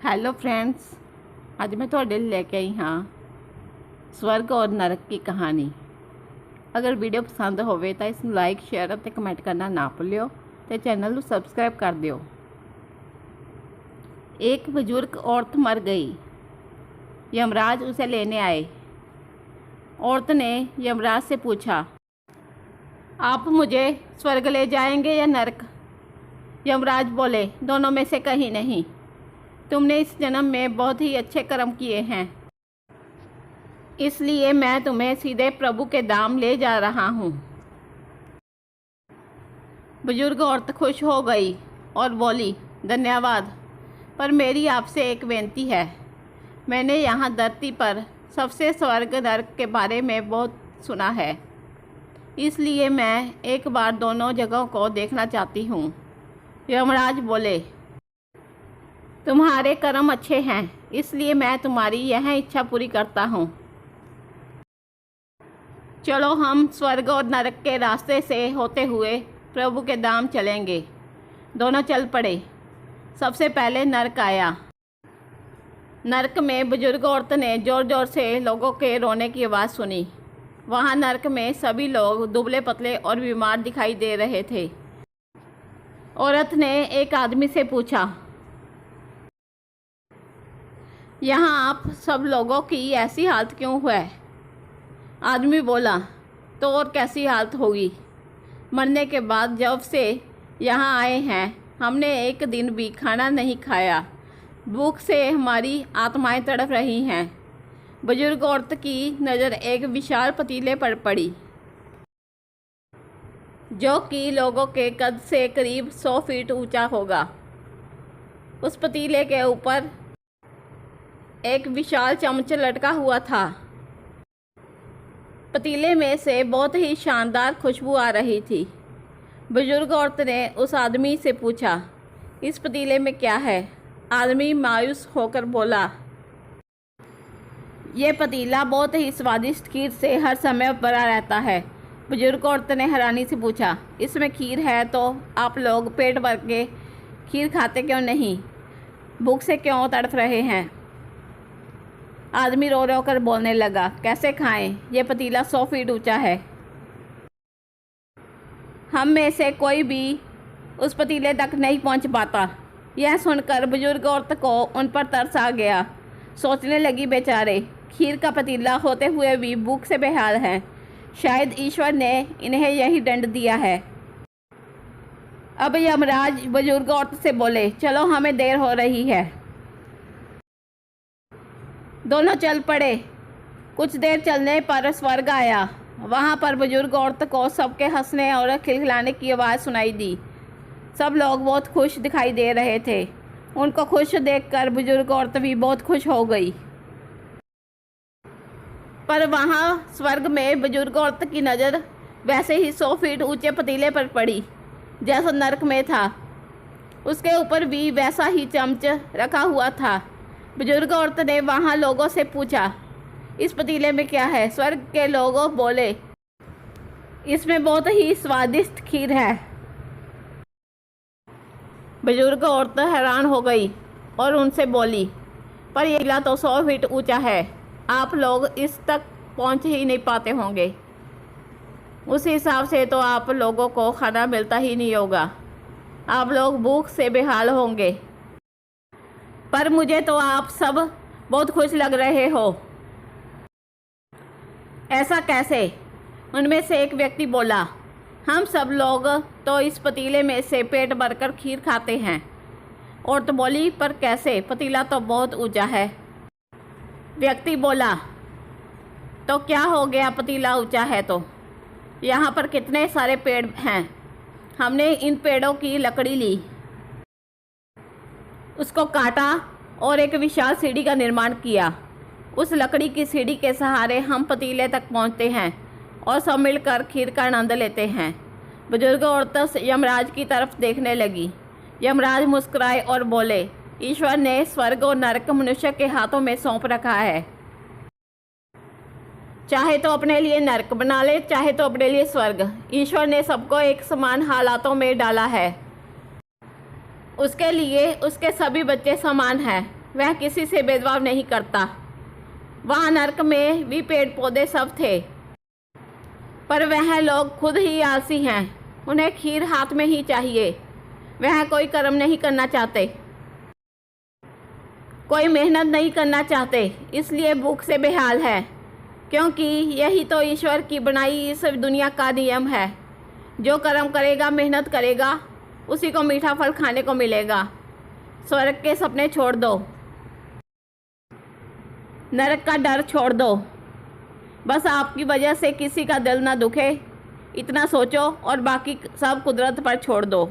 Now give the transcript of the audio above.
Hello friends, ਅੱਜ ਮੈਂ ਤੁਹਾਡੇ ਲਈ ਲੈ ਕੇ ਆਈ ਹਾਂ ਸਵਰਗ ਔਰ ਨਰਕ की कहानी। अगर वीडियो पसंद होवे तो इसमें लाइक शेयर और कमेंट करना ना भूलियो तो चैनल को सबसक्राइब कर दियो। एक बुजुर्ग औरत मर गई। यमराज उसे लेने आए। औरत ने यमराज से पूछा, आप मुझे स्वर्ग ले जाएंगे या नरक? यमराज बोले, दोनों में से कहीं नहीं। तुमने इस जन्म में बहुत ही अच्छे कर्म किए हैं, इसलिए मैं तुम्हें सीधे प्रभु के धाम ले जा रहा हूँ। बुजुर्ग औरत खुश हो गई और बोली, धन्यवाद, पर मेरी आपसे एक बेनती है। मैंने यहाँ धरती पर सबसे स्वर्ग नरक के बारे में बहुत सुना है, इसलिए मैं एक बार दोनों जगहों को देखना चाहती हूँ। यमराज बोले, तुम्हारे कर्म अच्छे हैं, इसलिए मैं तुम्हारी यह इच्छा पूरी करता हूँ। चलो हम स्वर्ग और नरक के रास्ते से होते हुए प्रभु के धाम चलेंगे। दोनों चल पड़े। सबसे पहले नरक आया। नरक में बुजुर्ग औरत ने ज़ोर ज़ोर से लोगों के रोने की आवाज़ सुनी। वहाँ नरक में सभी लोग दुबले पतले और बीमार दिखाई दे रहे थे। औरत ने एक आदमी से पूछा, यहाँ आप सब लोगों की ऐसी हालत क्यों है? आदमी बोला, तो और कैसी हालत होगी? मरने के बाद जब से यहाँ आए हैं, हमने एक दिन भी खाना नहीं खाया। भूख से हमारी आत्माएं तड़प रही हैं। बुजुर्ग औरत की नज़र एक विशाल पतीले पर पड़ी, जो कि लोगों के कद से करीब 100 फीट ऊंचा होगा। उस पतीले के ऊपर एक विशाल चम्मच लटका हुआ था। पतीले में से बहुत ही शानदार खुशबू आ रही थी। बुजुर्ग औरत ने उस आदमी से पूछा, इस पतीले में क्या है? आदमी मायूस होकर बोला, ये पतीला बहुत ही स्वादिष्ट खीर से हर समय भरा रहता है। बुजुर्ग औरत ने हैरानी से पूछा, इसमें खीर है तो आप लोग पेट भर के खीर खाते क्यों नहीं? भूख से क्यों तड़प रहे हैं? आदमी रो रो कर बोलने लगा, कैसे खाएं? ये पतीला 100 फीट ऊंचा है। हम में से कोई भी उस पतीले तक नहीं पहुंच पाता। यह सुनकर बुजुर्ग औरत को उन पर तरस आ गया। सोचने लगी, बेचारे खीर का पतीला होते हुए भी भूख से बेहाल हैं। शायद ईश्वर ने इन्हें यही दंड दिया है। अब यमराज बुजुर्ग औरत से बोले, चलो हमें देर हो रही है। दोनों चल पड़े। कुछ देर चलने पर स्वर्ग आया। वहाँ पर बुजुर्ग औरत को सबके हंसने और खिलखिलाने की आवाज़ सुनाई दी। सब लोग बहुत खुश दिखाई दे रहे थे। उनको खुश देखकर बुजुर्ग औरत भी बहुत खुश हो गई। पर वहाँ स्वर्ग में बुजुर्ग औरत की नज़र वैसे ही 100 फीट ऊंचे पतीले पर पड़ी जैसा नरक में था। उसके ऊपर भी वैसा ही चम्मच रखा हुआ था। बुजुर्ग औरत ने वहाँ लोगों से पूछा, इस पतीले में क्या है? स्वर्ग के लोगों बोले, इसमें बहुत ही स्वादिष्ट खीर है। बुजुर्ग औरत हैरान हो गई और उनसे बोली, पर ये किला तो 100 फीट ऊंचा है, आप लोग इस तक पहुंच ही नहीं पाते होंगे। उस हिसाब से तो आप लोगों को खाना मिलता ही नहीं होगा। आप लोग भूख से बेहाल होंगे। पर मुझे तो आप सब बहुत खुश लग रहे हो। ऐसा कैसे? उनमें से एक व्यक्ति बोला, हम सब लोग तो इस पतीले में से पेट भरकर खीर खाते हैं। औरत बोली, पर कैसे? पतीला तो बहुत ऊंचा है। व्यक्ति बोला, तो क्या हो गया? पतीला ऊंचा है तो यहाँ पर कितने सारे पेड़ हैं। हमने इन पेड़ों की लकड़ी ली, उसको काटा और एक विशाल सीढ़ी का निर्माण किया। उस लकड़ी की सीढ़ी के सहारे हम पतीले तक पहुंचते हैं और सब मिलकर खीर का आनंद लेते हैं। बुजुर्ग औरत यमराज की तरफ देखने लगी। यमराज मुस्कुराए और बोले, ईश्वर ने स्वर्ग और नरक मनुष्य के हाथों में सौंप रखा है। चाहे तो अपने लिए नरक बना ले, चाहे तो अपने लिए स्वर्ग। ईश्वर ने सबको एक समान हालातों में डाला है। उसके लिए उसके सभी बच्चे समान हैं। वह किसी से भेदभाव नहीं करता। वहाँ नरक में भी पेड़ पौधे सब थे, पर वह लोग खुद ही आलसी हैं। उन्हें खीर हाथ में ही चाहिए। वह कोई कर्म नहीं करना चाहते, कोई मेहनत नहीं करना चाहते, इसलिए भूख से बेहाल है। क्योंकि यही तो ईश्वर की बनाई इस दुनिया का नियम है। जो कर्म करेगा, मेहनत करेगा, उसी को मीठा फल खाने को मिलेगा। स्वर्ग के सपने छोड़ दो, नरक का डर छोड़ दो। बस आपकी वजह से किसी का दिल ना दुखे, इतना सोचो और बाकी सब कुदरत पर छोड़ दो।